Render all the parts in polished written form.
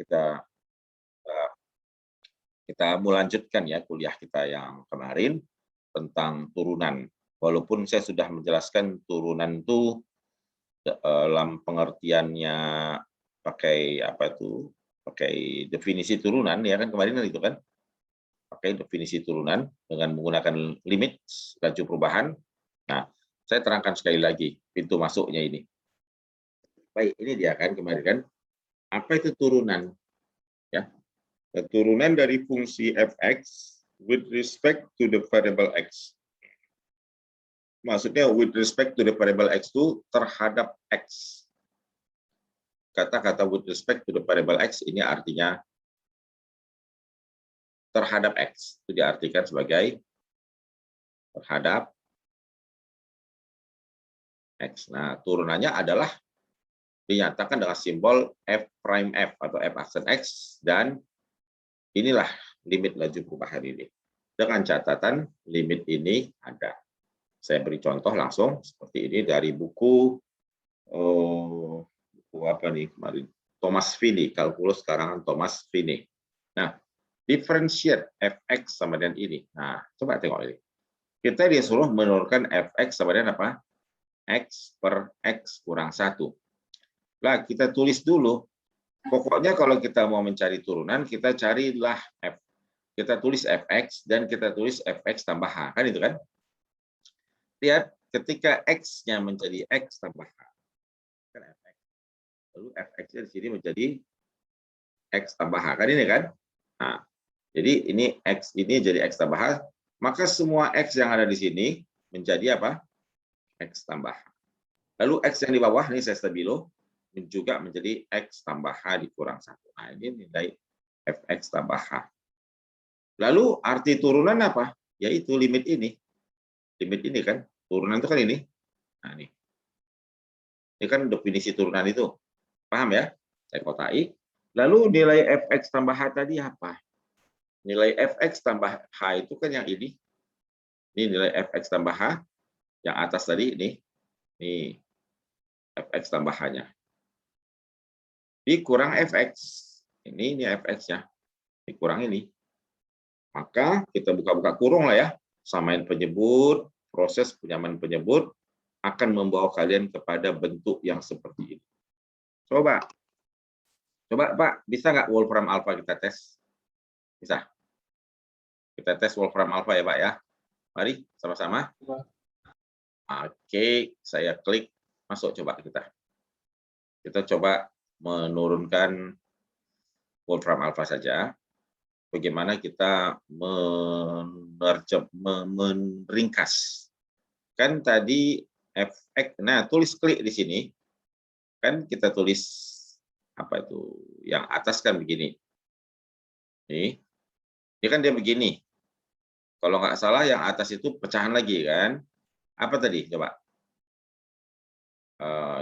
kita kita melanjutkan ya kuliah kita yang kemarin tentang turunan. Walaupun saya sudah menjelaskan turunan itu dalam pengertiannya pakai apa itu? Pakai definisi turunan ya kan kemarin itu kan. Pakai definisi turunan dengan menggunakan limit laju perubahan. Nah, saya terangkan sekali lagi pintu masuknya ini. Baik, ini dia kan kemarin kan. Apa itu turunan? Ya, turunan dari fungsi fx with respect to the variable x. Maksudnya with respect to the variable x itu terhadap x. Kata-kata with respect to the variable x ini artinya terhadap x. Itu diartikan sebagai terhadap x. Nah, turunannya adalah dinyatakan dengan simbol f prime f atau f aksen x, dan inilah limit laju perubahan ini. Dengan catatan limit ini ada. Saya beri contoh langsung seperti ini dari buku apa nih kemarin, Thomas Finney, kalkulus karangan Thomas Finney. Nah, differentiate fx sama dengan ini. Nah, coba tengok ini. Kita disuruh menurunkan fx sama dengan apa? X per x kurang 1. Lah, kita tulis dulu. Pokoknya kalau kita mau mencari turunan, kita carilah f. Kita tulis fx dan kita tulis fx tambah h. Kan itu kan? Lihat, ketika x-nya menjadi x tambah h. Kan fx. Lalu fx-nya di sini menjadi x tambah h. Kan ini kan? Nah, jadi ini x ini jadi x tambah h. Maka semua x yang ada di sini menjadi apa? X tambah h. Lalu x yang di bawah, ini saya stabilo, juga menjadi x tambah h dikurang 1. Nah, ini nilai fx tambah h. Lalu arti turunan apa? Yaitu limit ini. Limit ini kan, turunan itu kan ini. Nah, ini. Ini kan definisi turunan itu. Paham ya? Saya kotai. Lalu nilai fx tambah h tadi apa? Nilai fx tambah h itu kan yang ini. Ini nilai fx tambah h. Yang atas tadi ini. Ini fx tambah h-nya. Dikurang fx. Ini fx-nya. Dikurang ini. Maka kita buka-buka kurung lah ya. Samain penyebut, proses penyamaran penyebut akan membawa kalian kepada bentuk yang seperti ini. Coba Pak, bisa nggak Wolfram alpha kita tes? Bisa. Kita tes Wolfram alpha ya Pak ya. Mari sama-sama. Oke, saya klik masuk, coba kita. Kita coba menurunkan Wolfram alpha saja. Bagaimana kita meringkas. Kan tadi fx, nah tulis klik di sini. Kan kita tulis apa itu? Yang atas kan begini. Ini kan dia begini. Kalau nggak salah yang atas itu pecahan lagi kan. Apa tadi? Coba.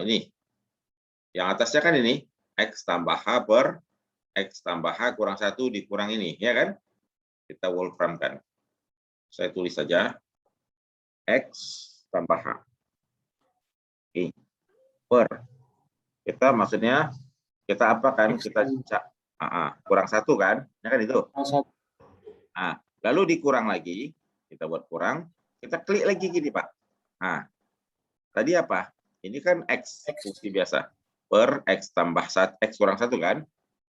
Ini. Yang atasnya kan ini. X tambah H per X tambah H kurang 1 dikurang ini. Ya kan? Kita Wolfram kan. Saya tulis saja. X tambah H. Oke. Per. Kita maksudnya, kita apa kan? Kita kurang 1 kan? Ya kan itu? Nah, lalu dikurang lagi. Kita buat kurang. Kita klik lagi gini Pak. Nah, tadi apa? Ini kan X, fungsi biasa. Per X tambah 1, X kurang 1 kan?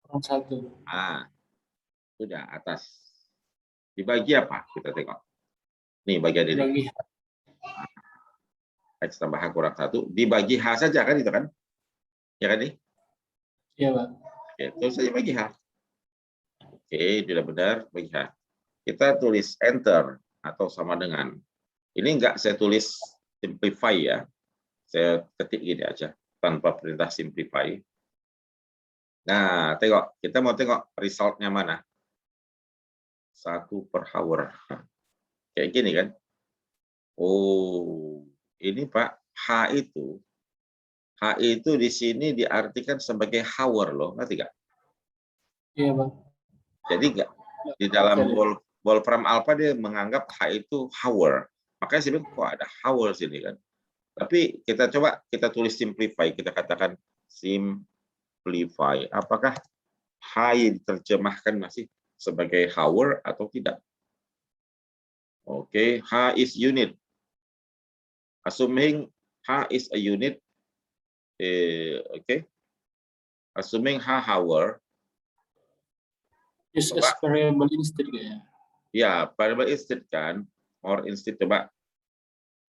Kurang 1. Nah, sudah atas. Dibagi apa? Kita tengok. Nih bagian ini. Dibagi. X tambah H kurang 1. Dibagi H saja kan itu kan? Ya kan nih? Iya Pak. Oke, terus saja bagi H. Oke, sudah benar bagi H. Kita tulis Enter atau sama dengan. Ini enggak saya tulis simplify ya. Saya ketik gini aja tanpa perintah simplify. Nah, tengok. Kita mau tengok resultnya mana. 1 per hour. Kayak gini kan. Oh, ini Pak, H itu di sini diartikan sebagai hour loh, ngerti nggak? Iya Pak. Jadi nggak di dalam Wolfram alpha dia menganggap H itu hour. Makanya saya bilang kok ada hour sini kan. Tapi kita coba kita tulis simplify, kita katakan simplify. Apakah H diterjemahkan masih sebagai hour atau tidak. Oke, H is unit. Assuming H is a unit, okay. Assuming H hour, Use as coba, variable instead kayaknya. ya variable instead kan, or instead coba.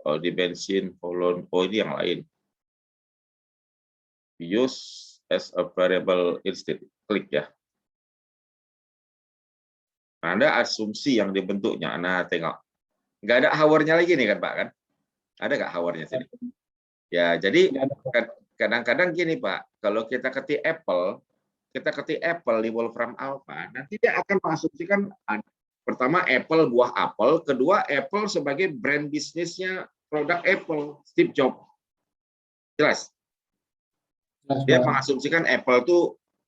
Oh, di bensin, polon, oh ini yang lain. Use as a variable instead, klik ya. Ada asumsi yang dibentuknya. Nah, tengok. Nggak ada hour-nya lagi nih kan, Pak, kan? Ada nggak hour-nya sini? Ya, jadi kadang-kadang gini, Pak. Kalau kita ketik Apple di Wolfram Alpha, nanti dia akan mengasumsikan pertama Apple, buah apel, kedua Apple sebagai brand bisnisnya produk Apple, Steve Jobs. Jelas? Dia mengasumsikan Apple itu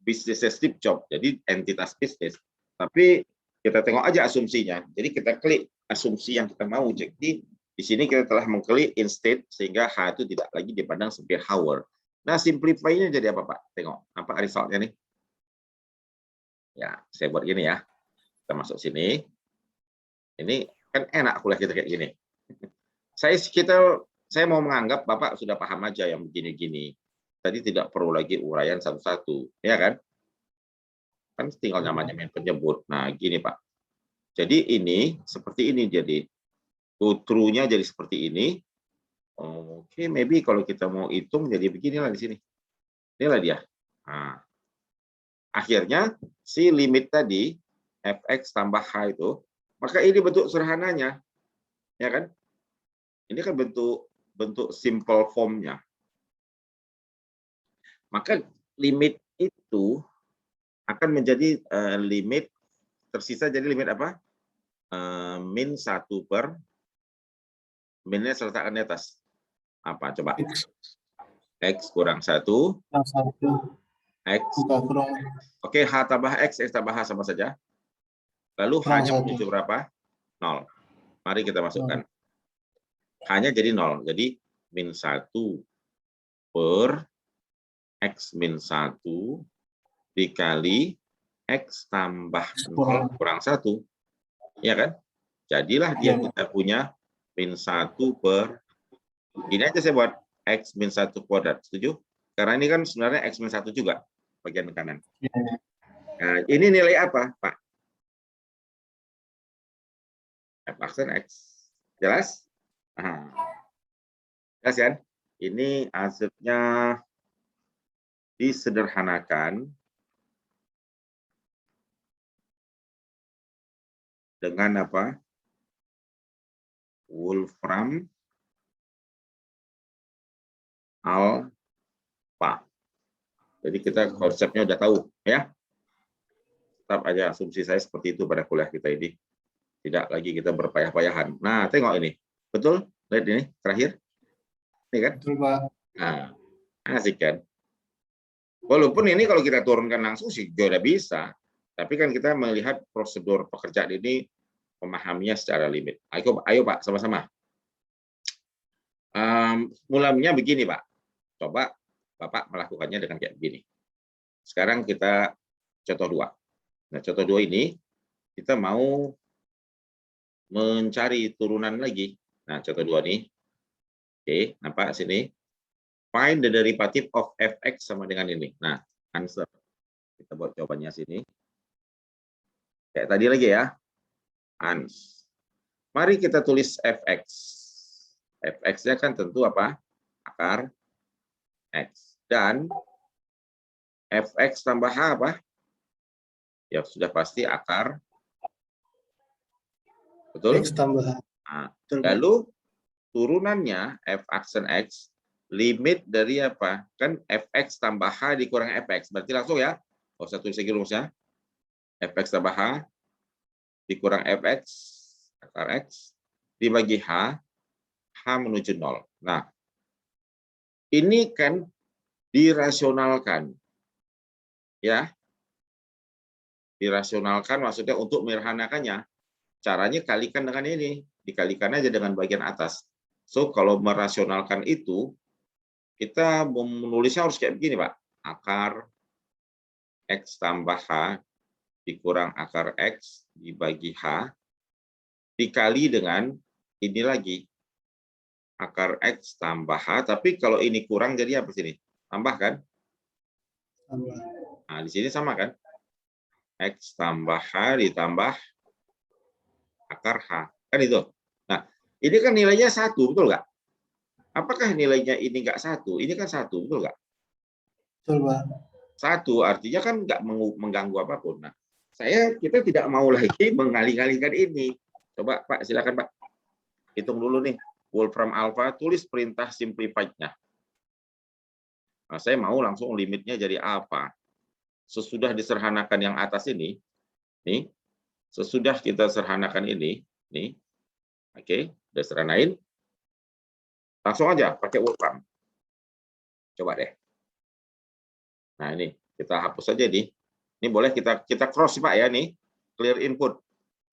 bisnisnya Steve Jobs, jadi entitas bisnis. Tapi kita tengok aja asumsinya. Jadi kita klik asumsi yang kita mau. Jadi di sini kita telah mengklik instead sehingga H itu tidak lagi dipandang sebagai hour. Nah, simplify-nya jadi apa, Pak? Tengok, apa result-nya nih? Ya, saya buat gini ya. Kita masuk sini. Ini kan enak kuliah kita kayak gini. Saya mau menganggap Bapak sudah paham aja yang begini-gini. Tadi tidak perlu lagi uraian satu-satu, ya kan? Kan tinggal nyamain penyebut. Nah, gini Pak. Jadi ini seperti ini jadi true-nya jadi seperti ini. Oke, maybe kalau kita mau hitung jadi beginilah di sini. Inilah dia. Nah, akhirnya si limit tadi fx tambah h itu, maka ini bentuk sederhananya, ya kan? Ini kan bentuk simple formnya. Maka limit itu akan menjadi limit tersisa jadi limit apa? Min 1 per minnya saya letakkan di atas. Apa coba? X kurang 1. X. Oke, H tambah X tambah H sama saja. Lalu H-nya menuju berapa? 0. Mari kita masukkan. H-nya jadi 0. Jadi min 1 per X min 1 dikali X tambah 0 kurang 1. Ya kan? Jadilah dia kita punya min 1 per, ini aja saya buat X min 1 kuadrat. Setuju? Karena ini kan sebenarnya X min 1 juga, bagian kanan. Nah, ini nilai apa, Pak? F aksen X. Jelas? Nah, jelas kan? Ini hasilnya disederhanakan dengan apa? Wolfram Alpha. Jadi kita konsepnya udah tahu, ya. Tetap aja asumsi saya seperti itu pada kuliah kita ini. Tidak lagi kita berpayah-payahan. Nah, tengok ini. Betul? Lihat ini, terakhir. Ini kan? Betul, Pak. Nah, asik kan? Walaupun ini kalau kita turunkan langsung sih sudah bisa. Tapi kan kita melihat prosedur pekerjaan ini, memahaminya secara limit. Ayo Pak, sama-sama. Mulanya begini, Pak. Coba Bapak melakukannya dengan kayak begini. Sekarang kita contoh 2. Nah, contoh 2 ini kita mau mencari turunan lagi. Nah, contoh 2 nih. Oke, nampak sini. Find the derivative of fx sama dengan ini. Nah, answer. Kita buat jawabannya sini. Kayak tadi lagi ya. Ans. Mari kita tulis fx. Fx-nya kan tentu apa? Akar x. Dan fx tambah h apa? Ya, sudah pasti akar. Betul? X tambah H. Nah, lalu turunannya f aksen x, limit dari apa? Kan fx tambah h dikurang fx. Berarti langsung ya. Oh, satu segi rumusnya. Fx tambah h dikurang fx, akar x, dibagi h, h menuju 0. Nah, ini kan dirasionalkan. Ya. Dirasionalkan maksudnya untuk menyederhanakannya. Caranya kalikan dengan ini. Dikalikan aja dengan bagian atas. So, kalau merasionalkan itu, kita menulisnya harus kayak begini, Pak. Akar X tambah H dikurang akar X dibagi H dikali dengan ini lagi. Akar X tambah H, tapi kalau ini kurang jadi apa sini? Tambah kan? Tambah. Nah, di sini sama kan? X tambah H ditambah akar H. Kan itu. Nah, ini kan nilainya 1, betul nggak? Apakah nilainya ini nggak 1? Ini kan 1, betul nggak? Betul, Pak. 1 artinya kan nggak mengganggu apapun. Nah, kita tidak mau lagi mengalih-alihkan ini. Coba Pak, silakan Pak. Hitung dulu nih. Wolfram alpha, tulis perintah simplified-nya. Nah, saya mau langsung limitnya jadi apa? Sesudah diserhanakan yang atas ini, nih, sesudah kita serhanakan ini, nih, oke, udah serhanain, langsung aja pakai Wolfram. Coba deh. Nah ini kita hapus aja nih. Ini boleh kita cross Pak ya nih, clear input.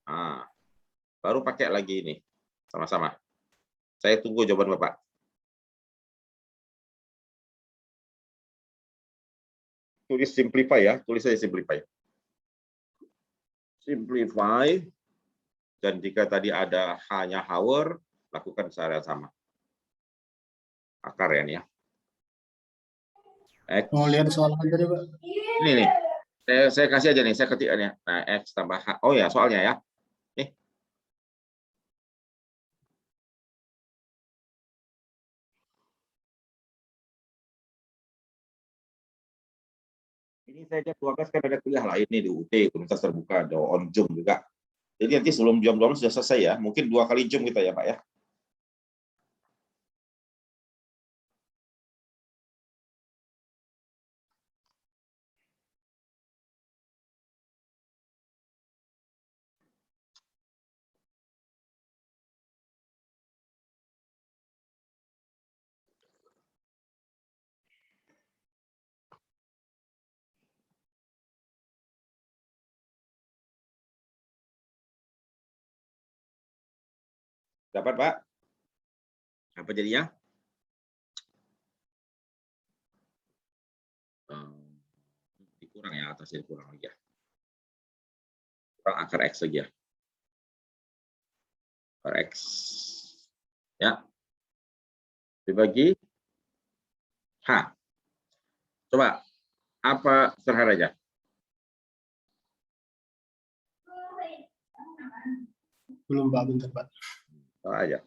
Nah, baru pakai lagi ini, sama-sama. Saya tunggu jawaban Bapak. Tulis simplify ya, tulis saja simplify. Simplify, dan jika tadi ada hanya Hauer, lakukan cara sama. Akar ya. X. Mau lihat soal aja deh, Pak. Ini nih, saya kasih aja nih, saya ketikkan ya. Nah, X tambah H. Oh ya, soalnya ya. Nih. Ini saya jam 12 kan ada kuliah lain nih di UT, Universitas Terbuka, ada on Zoom juga. Jadi nanti sebelum jam 12 sudah selesai ya. Mungkin 2 kali Zoom kita ya, Pak ya. Dapat, Pak? Apa jadinya? Dikurang ya, atasnya dikurang lagi ya. Kurang akar X lagi ya. Akar X. Ya. Dibagi H. Coba, apa sederhana? Belum, Pak. Bentar, Pak. Salah aja.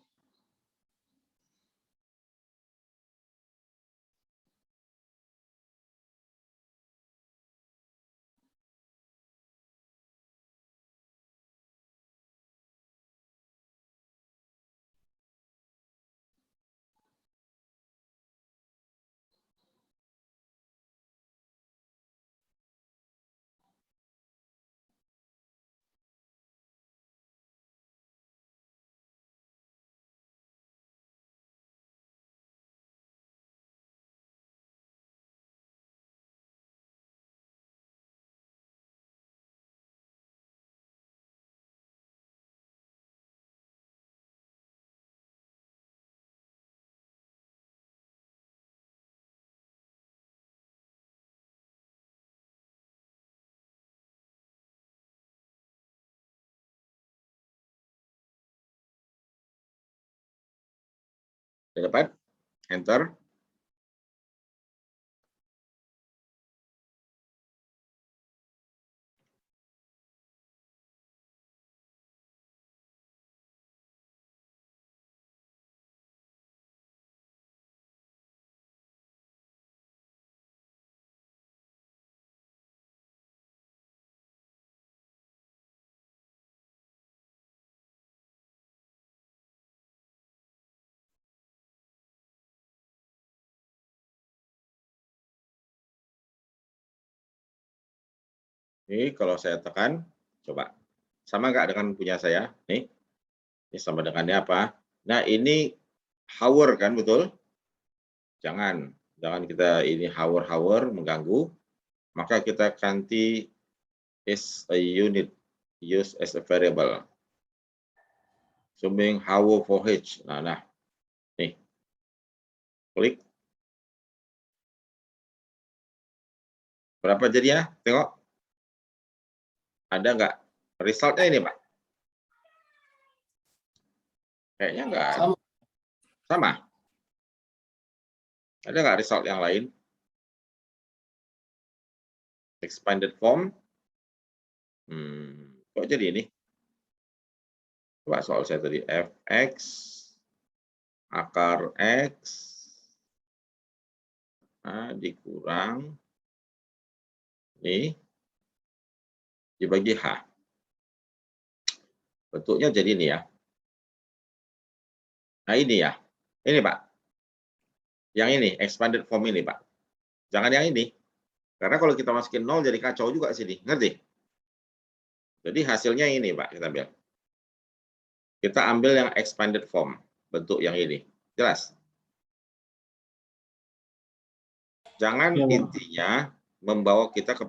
Sudah dapat? Enter. Ini kalau saya tekan, coba. Sama nggak dengan punya saya? Nih, ini sama dengannya apa? Nah, ini Hauer kan, betul? Jangan kita ini Hauer mengganggu. Maka kita ganti is a unit, use as a variable. Summing Hauer for H. Nah, nih. Klik. Berapa jadinya? Tengok. Ada nggak resultnya ini, Pak? Kayaknya nggak ada. Sama. Sama. Ada nggak result yang lain? Expanded form. Kok jadi ini? Coba soal saya tadi. Fx akar X dikurang ini dibagi H. Bentuknya jadi ini ya. Nah ini ya. Ini Pak. Yang ini, expanded form ini Pak. Jangan yang ini. Karena kalau kita masukin 0 jadi kacau juga sini. Ngerti? Jadi hasilnya ini Pak, kita ambil. Kita ambil yang expanded form. Bentuk yang ini. Jelas? Jangan Ya, Pak. intinya membawa kita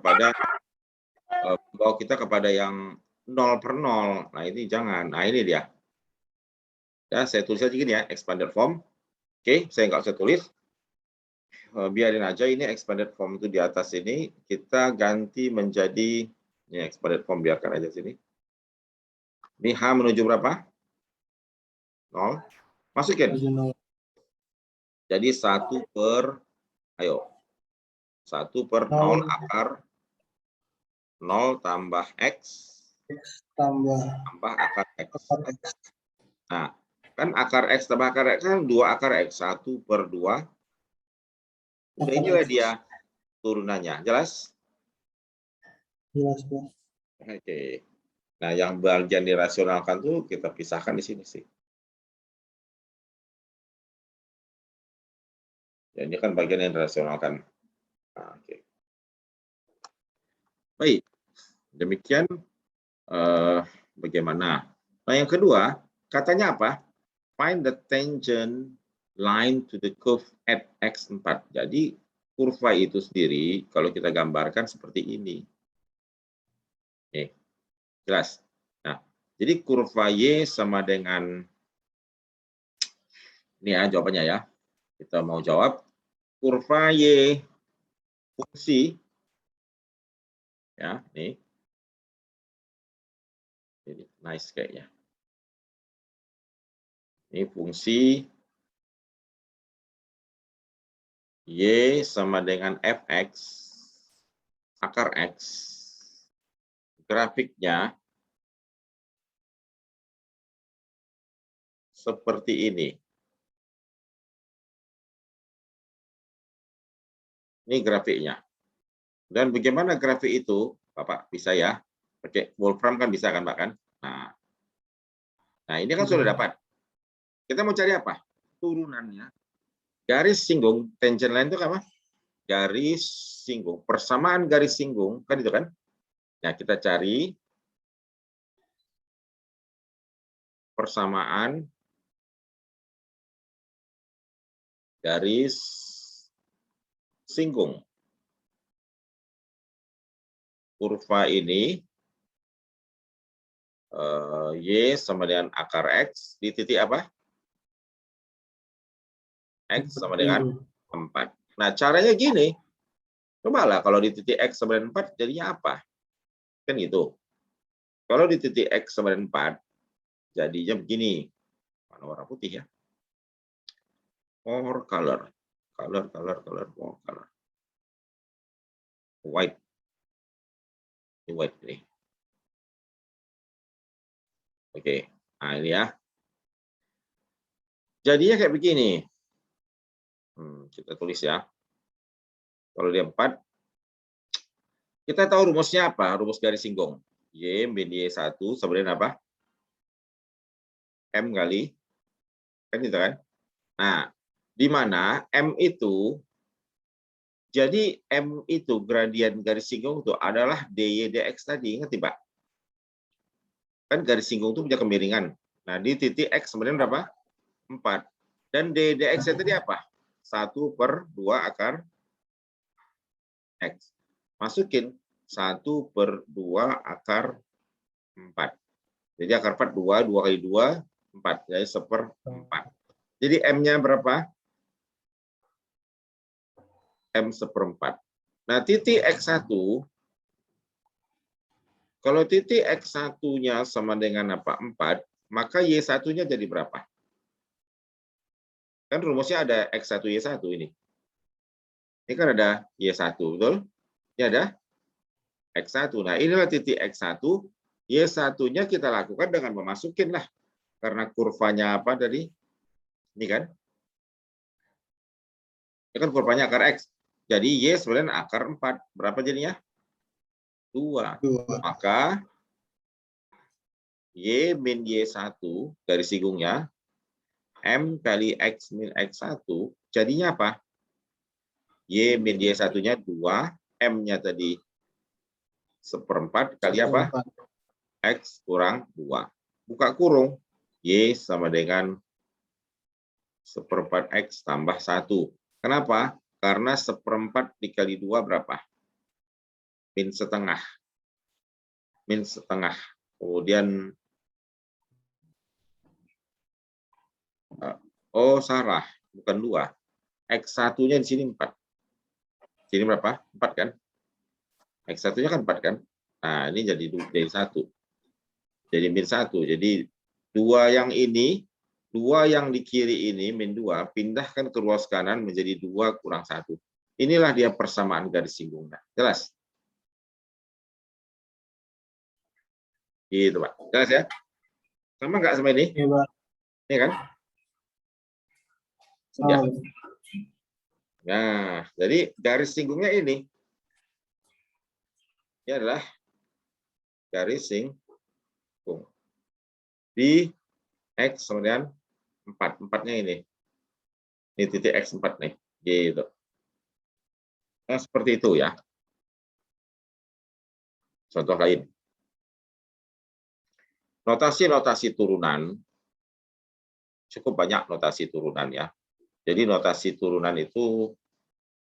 kepada yang 0/0. Nah ini jangan. Nah ini dia. Ya, saya tulis aja gini ya, expanded form. Oke, saya nggak usah tulis. Biarin aja ini expanded form itu di atas ini. Kita ganti menjadi ini expanded form, biarkan aja sini. Ini H menuju berapa? 0. Masukin. Jadi 1 per, ayo. 1 per 0 akar 0 tambah X tambah akar X. Nah, kan akar X tambah akar X kan 2 akar X. 1 per 2. Udah inilah dia turunannya. Jelas? Jelas, Pak. Oke. Nah, yang bagian dirasionalkan tuh kita pisahkan di sini sih. Ya, ini kan bagian yang dirasionalkan. Nah, oke. Baik. Demikian bagaimana. Nah, yang kedua, katanya apa? Find the tangent line to the curve at x4. Jadi, kurva itu sendiri kalau kita gambarkan seperti ini. Oke. Jelas? Nah, jadi kurva Y sama dengan ini ya jawabannya ya. Kita mau jawab kurva Y fungsi ya, nih. Ini nice kayaknya. Ini fungsi Y sama dengan Fx akar X. Grafiknya seperti ini. Ini grafiknya. Dan bagaimana grafik itu? Bapak bisa ya? Pakai Wolfram kan bisa kan, Pak kan? Nah, ini kan sudah dapat. Kita mau cari apa? Turunannya. Garis singgung, tangent line itu apa? Garis singgung, persamaan garis singgung, kan itu kan? Nah, kita cari persamaan garis singgung. Kurva ini Y sama dengan akar X di titik apa? X sama dengan 4. Nah, caranya gini. Cobalah kalau di titik X sama dengan 4 jadinya apa? Kan gitu. Kalau di titik X sama dengan 4 jadinya begini. Mana warna putih ya? More color. Color, more color. White. Ini white nih. Oke. Nah, ini ya. Jadinya kayak begini. Kita tulis ya. Kalau dia 4, kita tahu rumusnya apa? Rumus garis singgung. Y min Y1 sama dengan apa? M kali. Kan itu kan? Nah, di mana M itu, jadi M itu gradien garis singgung itu adalah dy dx tadi. Ingat Pak? Kan garis singgung itu punya kemiringan. Nah, di titik X sebenarnya berapa? 4. Dan dy dx tadi apa? 1 per 2 akar X. Masukin 1 per 2 akar 4. Jadi akar 4, 2, 2 kali 2, 4. Jadi 1/4. Jadi M-nya berapa? M 1/4. Nah, titik X1, kalau titik X1-nya sama dengan apa? 4, maka Y1-nya jadi berapa? Kan rumusnya ada X1, Y1 ini. Ini kan ada Y1, betul? Ini ada X1. Nah, inilah titik X1. Y1-nya kita lakukan dengan memasukin lah. Karena kurvanya apa tadi? Ini kan? Ini kan kurvanya akar X. Jadi Y sebenarnya akar 4. Berapa jadinya? 2. 2. Maka Y min Y1 dari sigungnya, M kali X min X1, jadinya apa? Y min Y1-nya 2, M-nya tadi 1/4 kali apa? 1/4. X kurang 2. Buka kurung, Y sama dengan 1/4 X tambah 1. Kenapa? Karena 1/4 dikali 2 berapa? Min setengah. Min setengah. Kemudian, oh salah, bukan 2. X1-nya di sini 4. Sini berapa? 4 kan? X1-nya kan 4 kan? Nah, ini jadi 1. Jadi min 1. Jadi 2 yang ini, 2 yang di kiri ini, min 2, pindahkan ke ruas kanan menjadi 2 kurang 1. Inilah dia persamaan garis singgungnya. Jelas? Gitu, Pak. Jelas ya? Sama nggak sama ini? Iya, Pak. Ini kan? Ya. Oh, Nah, jadi garis singgungnya ini. Ini adalah garis singgung. Di X sama dengan 4. 4-nya ini. Ini titik X4 nih. Gitu. Nah, seperti itu ya. Contoh lain. Notasi-notasi turunan. Cukup banyak notasi turunan ya. Jadi notasi turunan itu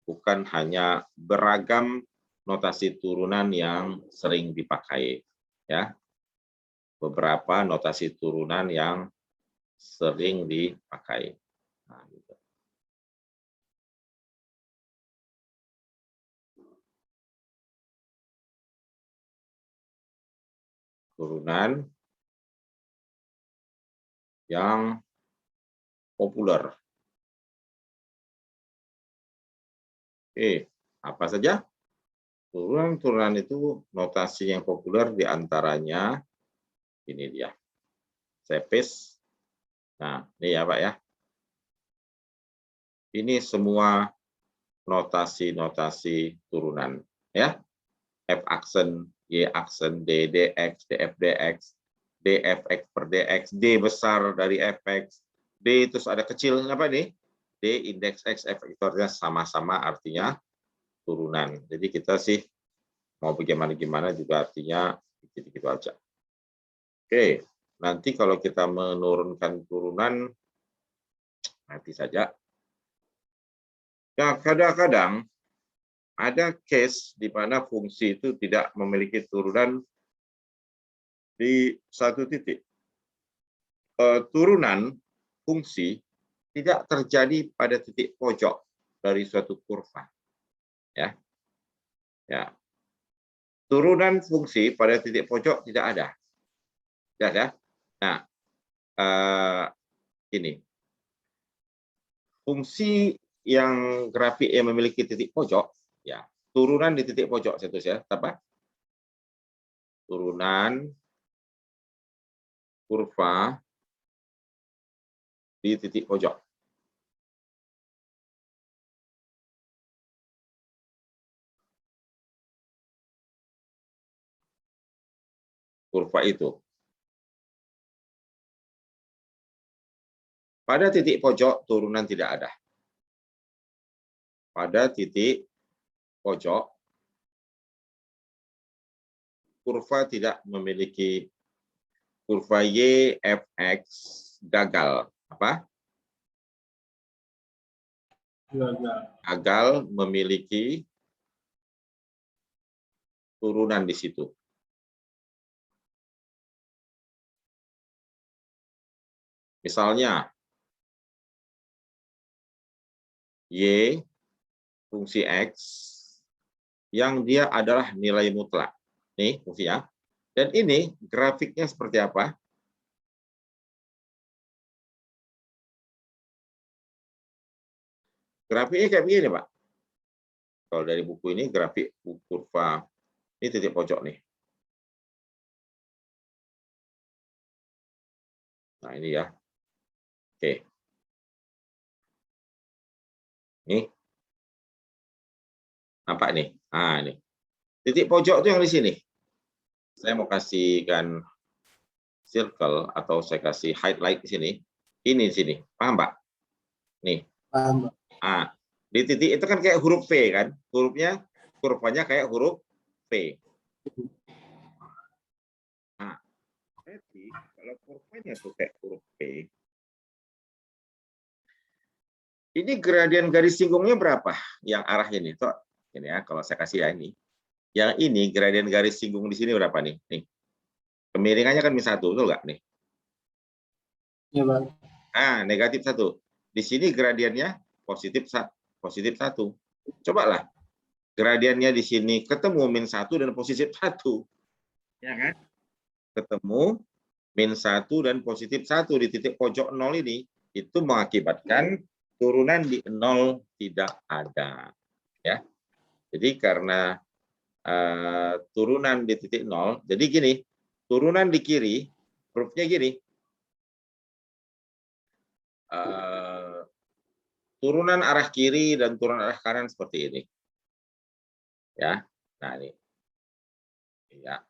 bukan hanya beragam notasi turunan yang sering dipakai. Ya. Beberapa notasi turunan yang sering dipakai. Nah, gitu. Turunan yang populer. Oke, apa saja? Turunan-turunan itu notasi yang populer diantaranya ini dia. Saya paste. Nah, ini ya Pak ya. Ini semua notasi-notasi turunan ya. F aksen, Y aksen, D dx, DF dx, DFX per dx, D besar dari fx, D terus ada kecil apa nih? D indeks X, F vektornya sama-sama artinya turunan. Jadi kita sih mau bagaimana-gimana juga artinya gitu-gitu aja. Oke, nanti kalau kita menurunkan turunan, nanti saja. Ya, kadang-kadang ada case di mana fungsi itu tidak memiliki turunan di satu titik. Turunan fungsi tidak terjadi pada titik pojok dari suatu kurva. Ya, ya. Turunan fungsi pada titik pojok tidak ada. Ya. Nah, ini fungsi yang grafik yang memiliki titik pojok, ya turunan di titik pojok satu ya, apa? Turunan kurva di titik pojok. Kurva itu. Pada titik pojok turunan tidak ada. Pada titik pojok kurva tidak memiliki kurva Y fx gagal. Apa? Gagal memiliki turunan di situ. Misalnya Y fungsi X yang dia adalah nilai mutlak. Nih fungsinya. Dan ini grafiknya seperti apa? Grafiknya kayak begini, Pak. Kalau dari buku ini grafik kurva, ini titik pojok nih. Nah ini ya. Oke. Nih. Nampak nih. Nah ini. Titik pojok itu yang di sini. Saya mau kasihkan circle atau saya kasih highlight di sini. Ini di sini. Paham, Pak? Nih. Paham, Pak. Ah, di titik itu kan kayak huruf V kan? Hurufnya, kurvanya kayak huruf V. Nah, jadi kalau kurvanya tuh kayak huruf V, ini gradien garis singgungnya berapa? Yang arahnya nih, toh ini ya. Kalau saya kasih ya ini, yang ini gradien garis singgung di sini berapa nih? Nih, kemiringannya kan -1, betul nggak nih? Ya, Pak. Ah, -1. Di sini gradiennya +1. Cobalah gradiennya di sini ketemu -1 dan +1. Ya kan? Ketemu -1 dan +1 di titik pojok 0 ini, itu mengakibatkan turunan di 0 tidak ada. Ya. Jadi karena turunan di titik 0, jadi gini, turunan di kiri, hurufnya gini, turunan arah kiri dan turunan arah kanan seperti ini. Ya, nah ini. Ya.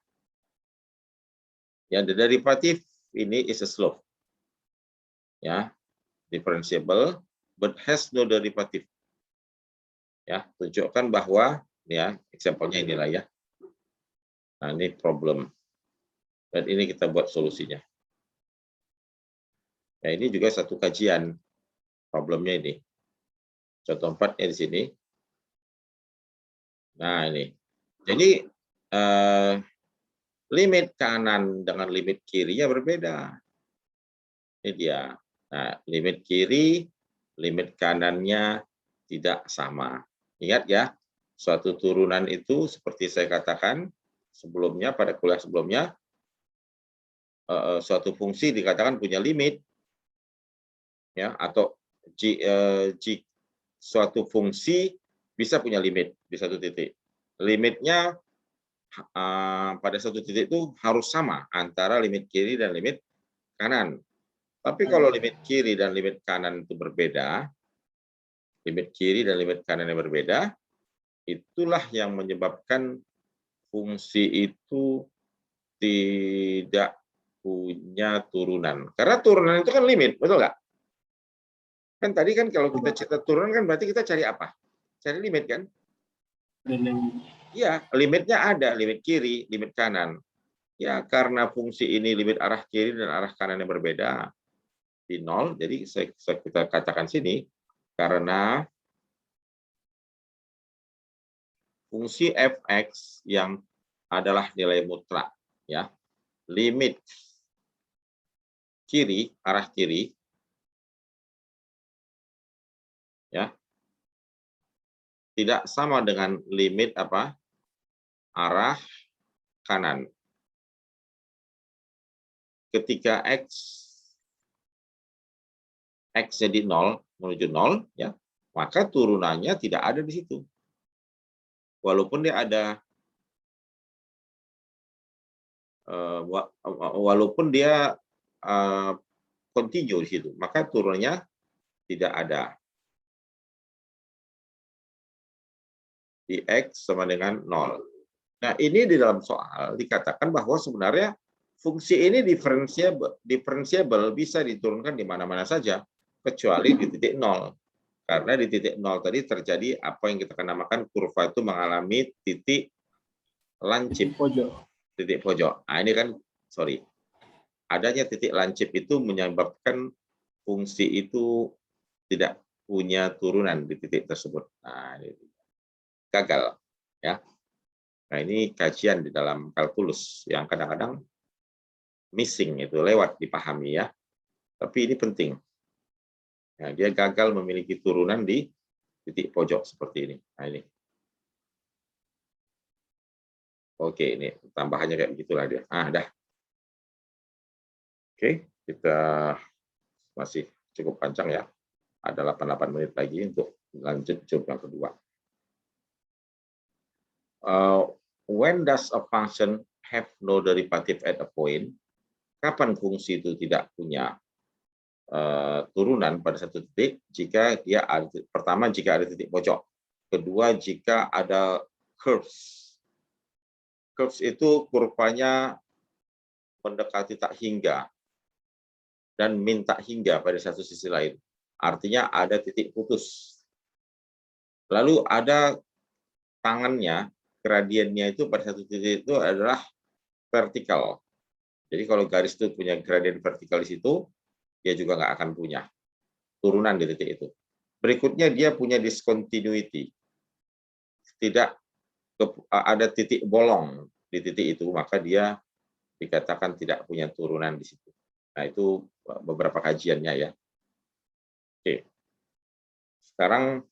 Yang derivatif ini is a slope. Ya, differentiable but has no derivative. Ya, tunjukkan bahwa ya, example-nya inilah ya. Nah, ini problem. Dan ini kita buat solusinya. Nah, ini juga satu kajian problemnya ini. Contoh 4-nya di sini. Nah, ini. Jadi limit kanan dengan limit kirinya berbeda. Ini dia. Nah, limit kiri, limit kanannya tidak sama. Ingat ya, suatu turunan itu seperti saya katakan sebelumnya pada kuliah sebelumnya, suatu fungsi dikatakan punya limit, ya, atau suatu fungsi bisa punya limit di satu titik. Limitnya pada satu titik itu harus sama antara limit kiri dan limit kanan. Tapi kalau limit kiri dan limit kanan itu berbeda, limit kiri dan limit kanan yang berbeda, itulah yang menyebabkan fungsi itu tidak punya turunan. Karena turunan itu kan limit, betul nggak? Kan tadi kan kalau kita cari turunan kan berarti kita cari apa? Cari limit kan? Iya, limitnya ada, limit kiri, limit kanan. Ya, karena fungsi ini limit arah kiri dan arah kanan yang berbeda di 0, jadi kita katakan sini, karena fungsi fx yang adalah nilai mutlak, ya, limit kiri, arah kiri, ya, tidak sama dengan limit apa? Arah kanan. Ketika x jadi 0 menuju 0, ya, maka turunannya tidak ada di situ. Walaupun dia ada continue di situ, maka turunannya tidak ada. Di x sama dengan 0. Nah, ini di dalam soal dikatakan bahwa sebenarnya fungsi ini differentiable bisa diturunkan di mana-mana saja, kecuali di titik 0. Karena di titik 0 tadi terjadi apa yang kita namakan kurva itu mengalami titik lancip. Titik pojok. Nah, ini kan, sorry. Adanya titik lancip itu menyebabkan fungsi itu tidak punya turunan di titik tersebut. Nah, ini gagal. Ya. Nah, ini kajian di dalam kalkulus yang kadang-kadang missing, itu lewat dipahami ya. Tapi ini penting. Nah, dia gagal memiliki turunan di titik pojok seperti ini. Nah, ini. Oke, ini tambahannya kayak begitulah dia. Dah. Oke, kita masih cukup panjang ya. Ada 88 menit lagi untuk lanjut job yang kedua. When does a function have no derivative at a point? Kapan fungsi itu tidak punya turunan pada satu titik? Jika dia ada, pertama jika ada titik pojok, kedua jika ada curves. Curves itu kurvanya mendekati tak hingga dan min tak hingga pada satu sisi lain. Artinya ada titik putus. Lalu ada tangannya, gradiennya itu pada satu titik itu adalah vertikal. Jadi kalau garis itu punya gradien vertikal di situ, dia juga nggak akan punya turunan di titik itu. Berikutnya dia punya discontinuity. Tidak ada titik bolong di titik itu, maka dia dikatakan tidak punya turunan di situ. Nah, itu beberapa kajiannya ya. Oke. Sekarang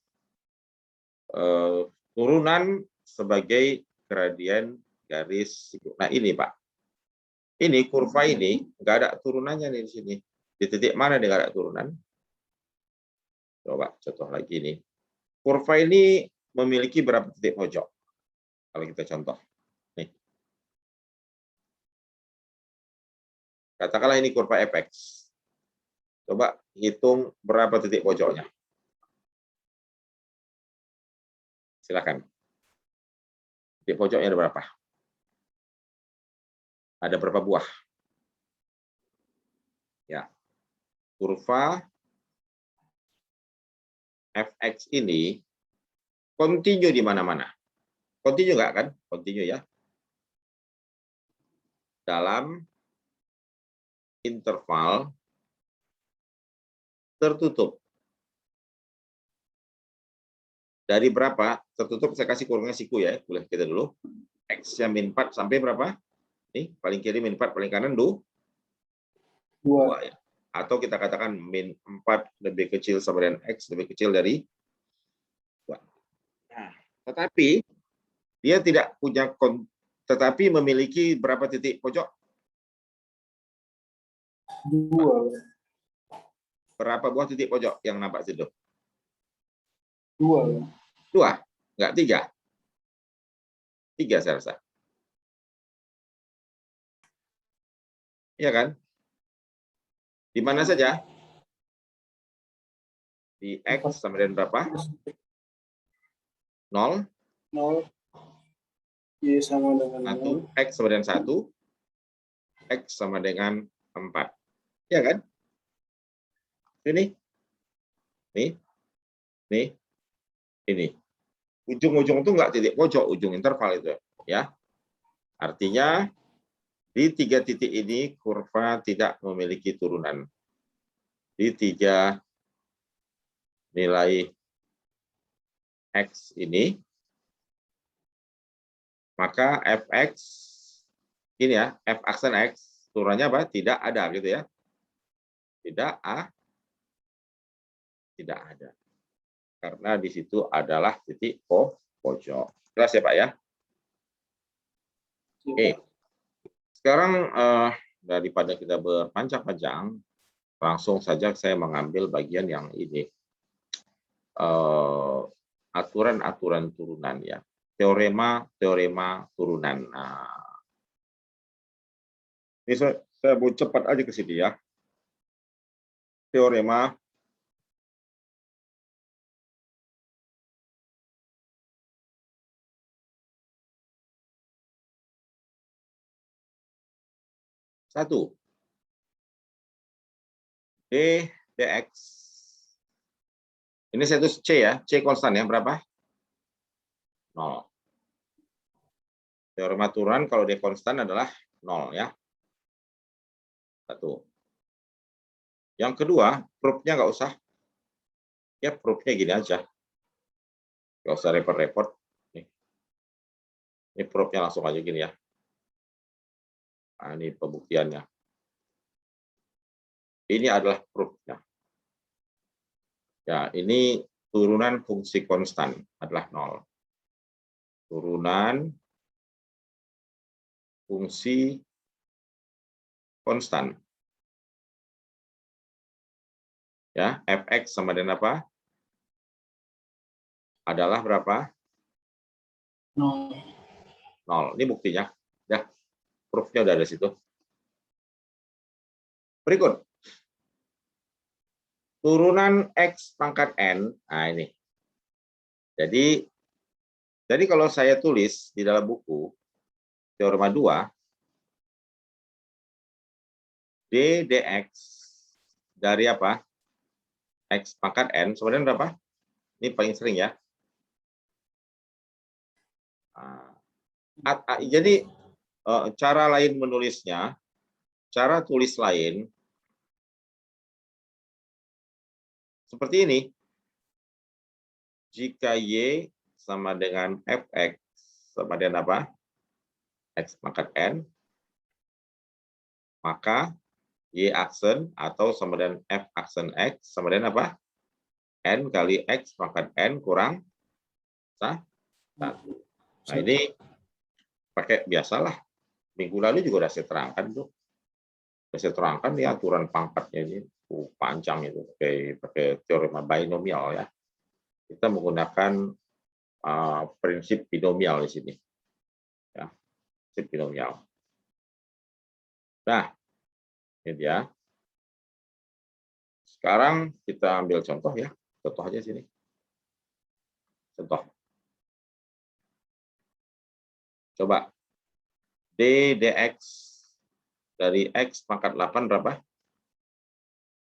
turunan sebagai gradien garis. Nah, ini Pak. Ini kurva ini nggak ada turunannya nih di sini. Di titik mana dia nggak ada turunan? Coba contoh lagi nih. Kurva ini memiliki berapa titik pojok? Kalau kita contoh. Nih. Katakanlah ini kurva fx. Coba hitung berapa titik pojoknya. Silakan. Titik pojoknya ada berapa? Ada berapa buah? Ya. Kurva fx ini continue di mana-mana. Continue nggak kan? Continue ya. Dalam interval tertutup. Dari berapa? Tertutup saya kasih kurungnya siku ya. Boleh kita dulu. X-nya min 4 sampai berapa? Nih, paling kiri min 4, paling kanan 2 ya. Atau kita katakan min 4 lebih kecil sama dengan X lebih kecil dari 2. Nah, tetapi dia tidak punya tetapi memiliki berapa titik pojok? 2. Berapa buah titik pojok yang nampak situ? 2. 2, enggak 3. 3 saya rasa. Iya kan? Di mana saja? Di X sama dengan berapa? 0. 0. Y sama dengan 1. X sama dengan 1. X sama dengan 4. Iya kan? Ini. Nih. Ini. Ujung-ujung itu enggak titik pojok, ujung interval itu ya. Artinya di 3 titik ini kurva tidak memiliki turunan. Di 3 nilai X ini, maka fx ini ya, f aksen X turunannya apa? Tidak ada gitu ya. Tidak ada. Karena di situ adalah titik pojok. Jelas ya Pak ya? Oke. Sekarang daripada kita berpanjang-panjang, langsung saja saya mengambil bagian yang ini. Aturan-aturan turunan ya. Teorema turunan. Nah, ini saya mau cepat aja ke sini ya. Teorema satu dx. Ini saya tulis C ya, C konstan ya, berapa? 0. Teorema turunan kalau dia konstan adalah 0 ya. 1. Yang kedua, proof-nya nggak usah. Ya, proof-nya gini aja. Nggak usah repot-repot. Ini proof-nya langsung aja gini ya. Nah, ini pembuktiannya. Ini adalah proof-nya. Ya, ini turunan fungsi konstan adalah 0. Turunan fungsi konstan. Ya, fx sama dengan apa? Adalah berapa? 0. 0. Ini buktinya. Ya, proof-nya udah ada di situ. Berikut. Turunan x pangkat n. Nah, ini. Jadi kalau saya tulis di dalam buku teorema 2, d dx dari apa? X pangkat n sebenarnya berapa? Ini paling sering ya. Jadi cara lain menulisnya, cara tulis lain seperti ini. Jika y sama dengan fx sama dengan apa? X pangkat n, maka y aksen atau sama dengan f aksen x sama dengan apa? N kali x pangkat n kurang 1. Nah, ini pakai biasalah. Minggu lalu juga sudah saya terangkan tuh. Sudah saya terangkan ya aturan pangkatnya ini panjang itu pakai teorema binomial ya. Kita menggunakan prinsip binomial di sini. Ya, prinsip binomial. Nah, ini dia. Sekarang kita ambil contoh ya. Contoh aja sini. Contoh. Coba. D dx dari x pangkat 8 berapa?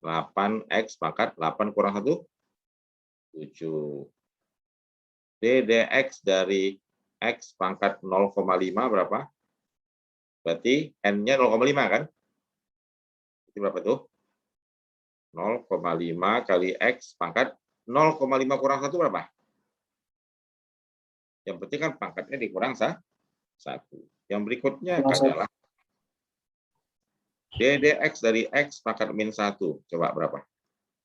8x pangkat 8 kurang 1? 7. D dx dari x pangkat 0,5 berapa? Berarti n-nya 0,5 kan? Itu berapa tuh? 0,5 kali x pangkat 0,5 kurang 1 berapa? Yang penting kan pangkatnya dikurang 1. Yang berikutnya adalah d dx dari x pangkat min 1. Coba berapa?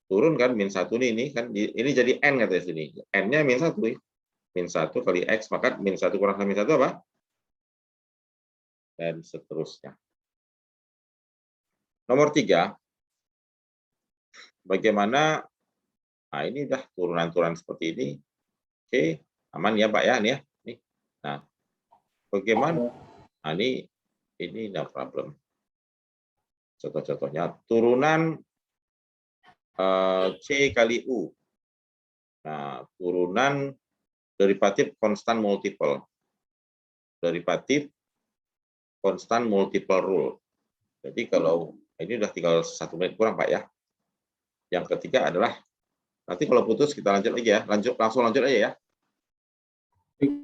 Turun kan min 1 ini kan ini jadi n katanya sini. N-nya min 1. Min 1 kali x pangkat min 1 kurang min 1 apa? Dan seterusnya. Nomor 3. Bagaimana? Nah, ini udah turunan-turunan seperti ini. Oke, aman ya Pak ya, nih ya. Nih. Nah, bagaimana? Nah, ini no problem. Contoh-contohnya turunan C kali U. Nah, turunan derivatif konstan multiple. Derivatif konstan multiple rule. Jadi kalau ini udah tinggal 1 menit kurang Pak ya. Yang ketiga adalah nanti kalau putus kita lanjut lagi ya. Langsung lanjut aja ya.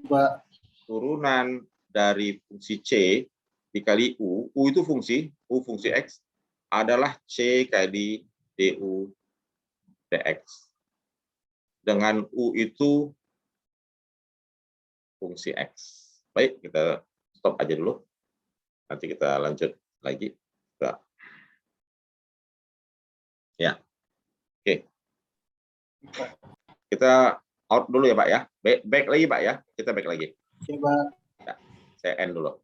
Pak. Turunan dari fungsi C dikali U. U itu fungsi, U fungsi X adalah C kali DU dx. Dengan U itu fungsi X. Baik, kita stop aja dulu. Nanti kita lanjut lagi. Ya, oke. Kita out dulu ya Pak ya. Back lagi Pak ya. Kita back lagi. Coba. Ya, saya end dulu.